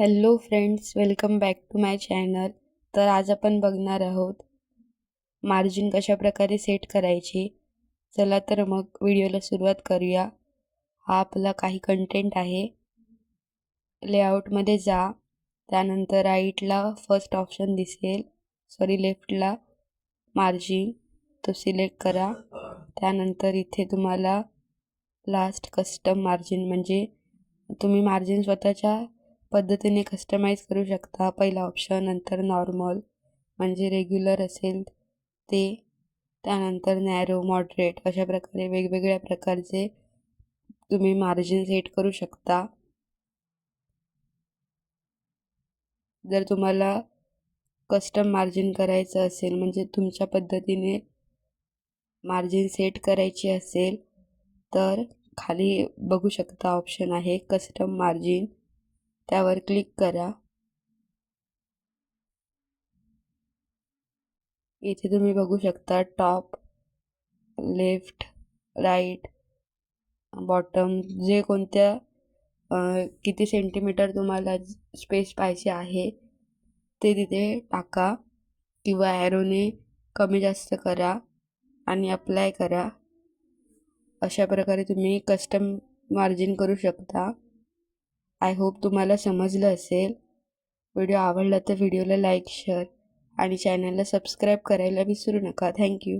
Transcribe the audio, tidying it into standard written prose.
Hello friends, welcome back to my channel. तर आज आपण बघणार आहोत मार्जिन कशा प्रकारे सेट करायची. चला तर मग व्हिडिओला सुरुवात करूया. हा आपला काही कंटेंट आहे. लेआउटमध्ये जा, त्यानंतर राईटला फर्स्ट ऑप्शन दिसेल, लेफ्टला मार्जिन, तो सिलेक्ट करा. त्यानंतर इथे तुम्हाला लास्ट कस्टम मार्जिन, म्हणजे तुम्ही मार्जिन स्वतःच्या पद्धतीने कस्टमाइज करू शकता. पहिला ऑप्शन, नंतर नॉर्मल म्हणजे रेग्युलर असेल ते, त्यानंतर नॅरो, मॉडरेट, अशा प्रकारे वेगवेगळ्या प्रकारचे तुम्ही मार्जिन सेट करू शकता. जर तुम्हाला कस्टम मार्जिन करायचं असेल, म्हणजे तुमच्या पद्धतीने मार्जिन सेट करायची असेल, तर खाली बघू शकता ऑप्शन आहे कस्टम मार्जिन, त्यावर क्लिक करा. इथे तुम्ही बघू शकता टॉप, लेफ्ट, राईट, बॉटम, जे कोणत्या किती सेंटीमीटर तुम्हाला स्पेस पाहिजे आहे ते तिथे टाका, किंवा ॲरोने कमी जास्त करा आणि अप्लाय करा. अशा प्रकारे तुम्ही कस्टम मार्जिन करू शकता. आय होप तुम्हाला समजलं असेल. व्हिडिओ आवडला तर व्हिडिओला लाईक, शेअर आणि चॅनलला सबस्क्राईब करायला विसरू नका. थँक्यू.